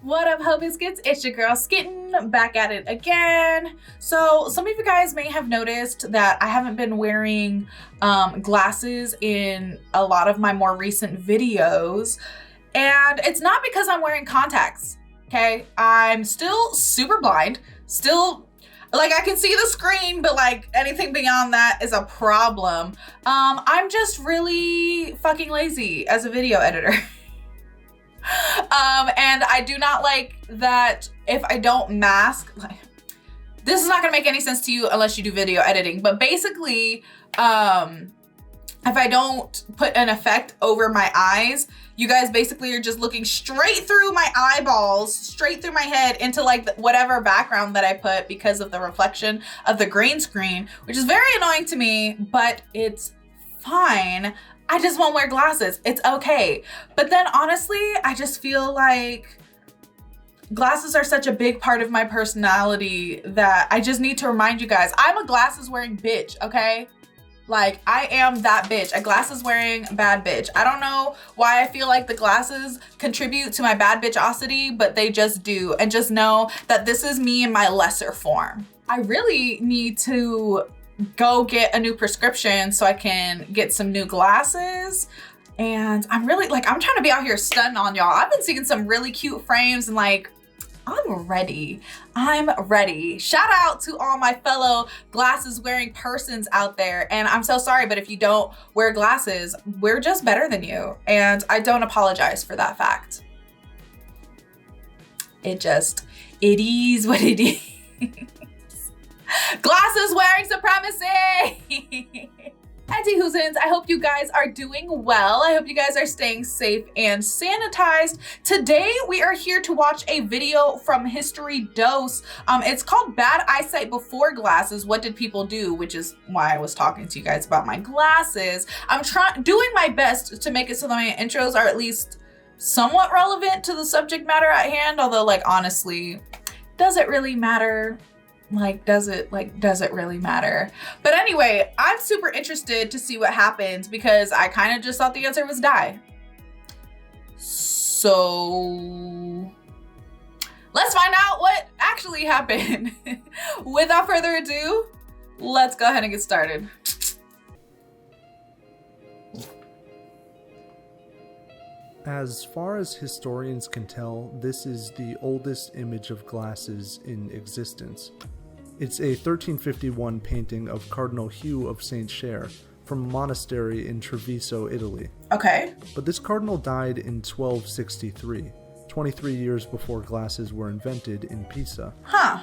What up, Ho Biscuits? It's your girl Skitten, back at it again. So some of you guys may have noticed that I haven't been wearing glasses in a lot of my more recent videos. And it's not because I'm wearing contacts, okay? I'm still super blind, still, like, I can see the screen, but like anything beyond that is a problem. I'm just really fucking lazy as a video editor. And I do not like that if I don't mask, like, this is not gonna make any sense to you unless you do video editing, but basically, if I don't put an effect over my eyes, you guys basically are just looking straight through my eyeballs, straight through my head into like whatever background that I put because of the reflection of the green screen, which is very annoying to me, but it's fine. I just won't wear glasses. It's okay. But then honestly, I just feel like glasses are such a big part of my personality that I just need to remind you guys, I'm a glasses wearing bitch, okay? Like, I am that bitch, a glasses wearing bad bitch. I don't know why I feel like the glasses contribute to my bad bitchosity, but they just do. And just know that this is me in my lesser form. I really need to go get a new prescription so I can get some new glasses. And I'm really like, I'm trying to be out here stunting on y'all. I've been seeing some really cute frames and like, I'm ready. Shout out to all my fellow glasses wearing persons out there. And I'm so sorry, but if you don't wear glasses, we're just better than you. And I don't apologize for that fact. It is what it is. Glasses wearing supremacy. Anti-Hoosins, I hope you guys are doing well. I hope you guys are staying safe and sanitized. Today, we are here to watch a video from History Dose. It's called Bad Eyesight Before Glasses, What Did People Do? Which is why I was talking to you guys about my glasses. I'm doing my best to make it so that my intros are at least somewhat relevant to the subject matter at hand. Although, like, honestly, does it really matter? Does it really matter? But anyway, I'm super interested to see what happens because I kind of just thought the answer was die. So let's find out what actually happened. Without further ado, let's go ahead and get started. As far as historians can tell, this is the oldest image of glasses in existence. It's a 1351 painting of Cardinal Hugh of St. Cher from a monastery in Treviso, Italy. Okay. But this cardinal died in 1263, 23 years before glasses were invented in Pisa. Huh.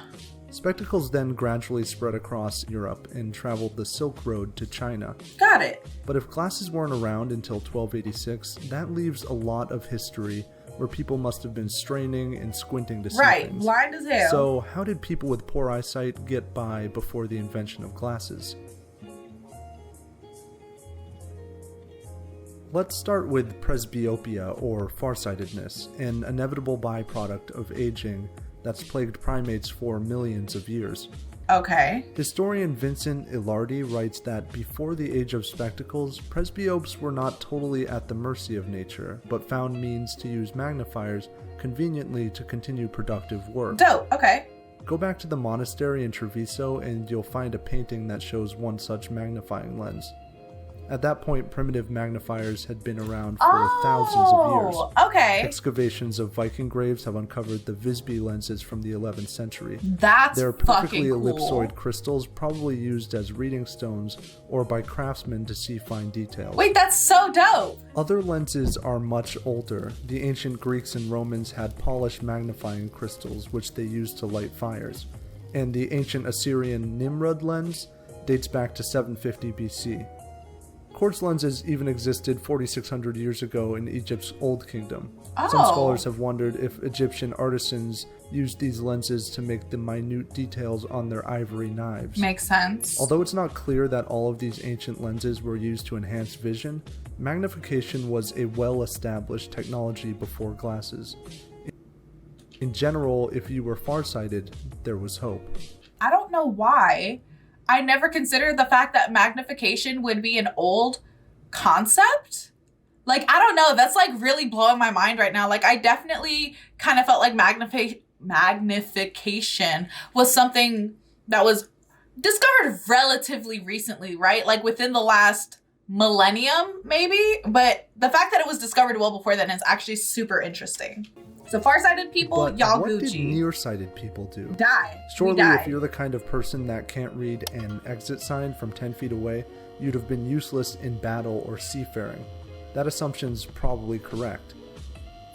Spectacles then gradually spread across Europe and traveled the Silk Road to China. Got it. But if glasses weren't around until 1286, that leaves a lot of history where people must have been straining and squinting to see things. Blind as hell. So how did people with poor eyesight get by before the invention of glasses? Let's start with presbyopia, or farsightedness, an inevitable byproduct of aging that's plagued primates for millions of years. Okay. Historian Vincent Ilardi writes that before the age of spectacles, presbyopes were not totally at the mercy of nature, but found means to use magnifiers conveniently to continue productive work. Dope, okay. Go back to the monastery in Treviso and you'll find a painting that shows one such magnifying lens. At that point, primitive magnifiers had been around for thousands of years. Okay. Excavations of Viking graves have uncovered the Visby lenses from the 11th century. That's They're fucking perfectly cool. ellipsoid crystals, probably used as reading stones or by craftsmen to see fine details. Wait, that's so dope. Other lenses are much older. The ancient Greeks and Romans had polished magnifying crystals, which they used to light fires. And the ancient Assyrian Nimrud lens dates back to 750 BC. Quartz lenses even existed 4,600 years ago in Egypt's Old Kingdom. Some scholars have wondered if Egyptian artisans used these lenses to make the minute details on their ivory knives. Makes sense. Although it's not clear that all of these ancient lenses were used to enhance vision, magnification was a well-established technology before glasses. In general, if you were farsighted, there was hope. I don't know why I never considered the fact that magnification would be an old concept. Like, I don't know. That's like really blowing my mind right now. Like, I definitely kind of felt like magnification was something that was discovered relatively recently, right? Like within the last millennium, maybe. But the fact that it was discovered well before then is actually super interesting. So farsighted people, But y'all what Gucci. did nearsighted people do? Die. Surely, We die. if you're the kind of person that can't read an exit sign from 10 feet away, you'd have been useless in battle or seafaring. That assumption's probably correct.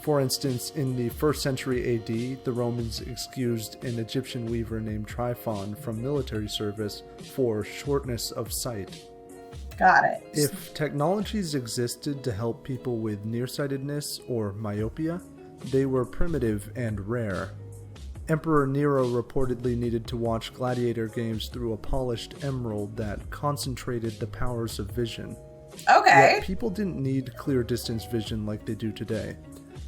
For instance, in the 1st century AD, the Romans excused an Egyptian weaver named Tryphon from military service for shortness of sight. Got it. If technologies existed to help people with nearsightedness or myopia, they were primitive and rare. Emperor Nero reportedly needed to watch gladiator games through a polished emerald that concentrated the powers of vision. Okay. Yet people didn't need clear distance vision like they do today.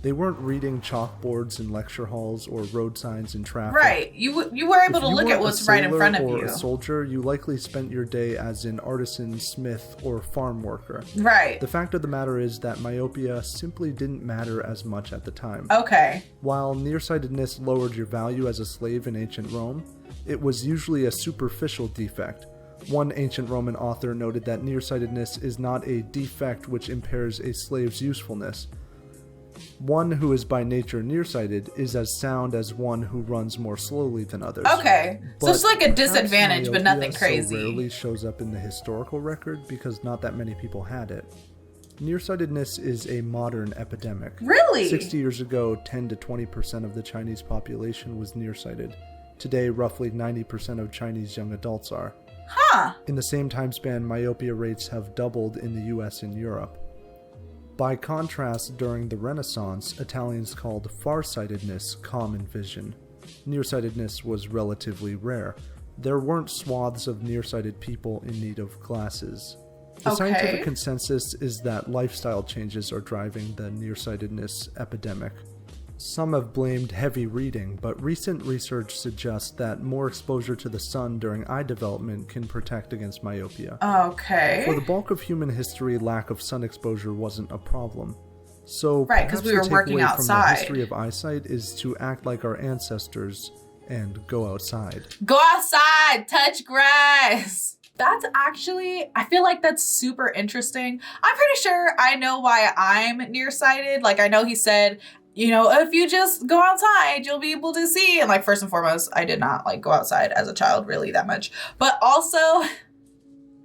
They weren't reading chalkboards in lecture halls or road signs in traffic. Right. You were able to look at what's right in front of you. If you you. were a soldier, you likely spent your day as an artisan, smith, or farm worker. Right. The fact of the matter is that myopia simply didn't matter as much at the time. Okay. While nearsightedness lowered your value as a slave in ancient Rome, it was usually a superficial defect. One ancient Roman author noted that nearsightedness is not a defect which impairs a slave's usefulness. One who is by nature nearsighted is as sound as one who runs more slowly than others. Okay. So it's like a disadvantage, but nothing crazy. So rarely shows up in the historical record because not that many people had it. Nearsightedness is a modern epidemic. Really? 60 years ago, 10 to 20% of the Chinese population was nearsighted. Today, roughly 90% of Chinese young adults are. Huh. In the same time span, myopia rates have doubled in the US and Europe. By contrast, during the Renaissance, Italians called farsightedness common vision. Nearsightedness was relatively rare. There weren't swaths of nearsighted people in need of glasses. The scientific consensus is that lifestyle changes are driving the nearsightedness epidemic. Some have blamed heavy reading, but recent research suggests that more exposure to the sun during eye development can protect against myopia. Okay. For the bulk of human history, lack of sun exposure wasn't a problem. So right, because we were working outside. From the history of eyesight is to act like our ancestors and go outside. Go outside, touch grass. That's actually, I feel like that's super interesting. I'm pretty sure I know why I'm nearsighted. Like, I know he said, you know, if you just go outside, you'll be able to see. And like, first and foremost, I did not like go outside as a child really that much. But also,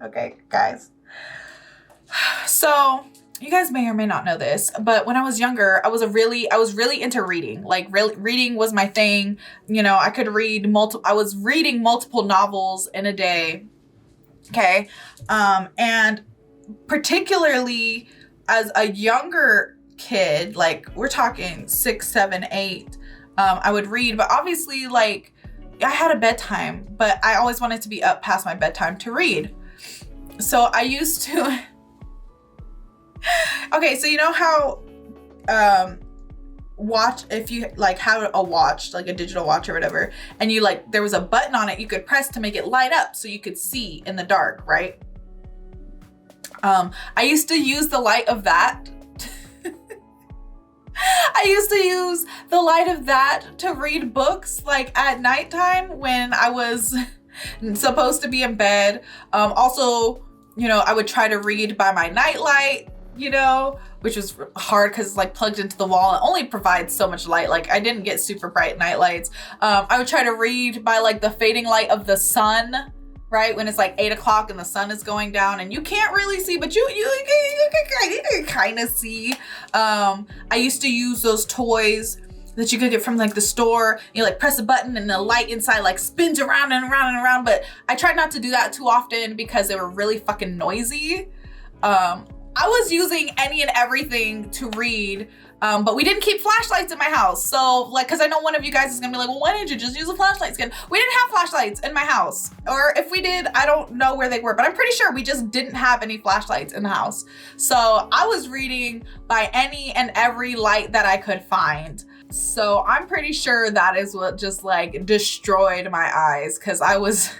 okay, guys. So you guys may or may not know this, but when I was younger, I was really into reading. Like reading was my thing. You know, I could read I was reading multiple novels in a day. Okay. And particularly as a younger kid, like we're talking 6, 7, 8, I would read, but obviously like I had a bedtime, but I always wanted to be up past my bedtime to read. So I used to, okay, so you know how, if you like have a watch, like a digital watch or whatever, and you like, there was a button on it you could press to make it light up so you could see in the dark, right? I used to use the light of that. I used to use the light of that to read books like at nighttime when I was supposed to be in bed. Also, you know, I would try to read by my nightlight, you know, which was hard because it's like plugged into the wall. It only provides so much light. Like I didn't get super bright night lights. I would try to read by like the fading light of the sun, right? When it's like 8 o'clock and the sun is going down and you can't really see, but you can kind of see. I used to use those toys that you could get from like the store. You like press a button and the light inside like spins around and around and around. But I tried not to do that too often because they were really fucking noisy. I was using any and everything to read, but we didn't keep flashlights in my house. So like, cause I know one of you guys is gonna be like, well, why didn't you just use a flashlight skin? We didn't have flashlights in my house. Or if we did, I don't know where they were, but I'm pretty sure we just didn't have any flashlights in the house. So I was reading by any and every light that I could find. So I'm pretty sure that is what just like destroyed my eyes. Cause I was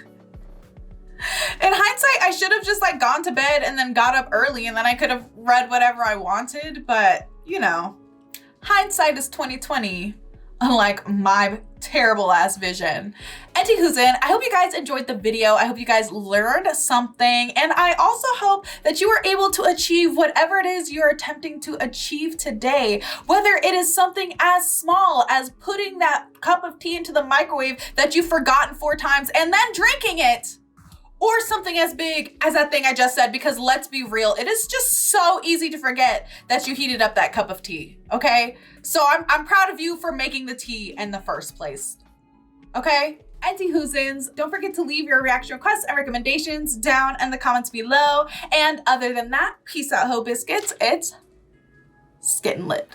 In hindsight, I should have just like gone to bed and then got up early and then I could have read whatever I wanted. But you know, hindsight is 2020. Unlike my terrible ass vision. Anywhoozin, I hope you guys enjoyed the video. I hope you guys learned something. And I also hope that you were able to achieve whatever it is you're attempting to achieve today. Whether it is something as small as putting that cup of tea into the microwave that you've forgotten 4 times and then drinking it. Or something as big as that thing I just said, because let's be real, it is just so easy to forget that you heated up that cup of tea, okay? So I'm proud of you for making the tea in the first place, okay? Anti-Hoozins, don't forget to leave your reaction requests and recommendations down in the comments below. And other than that, peace out, ho biscuits. It's Skittin' Lit.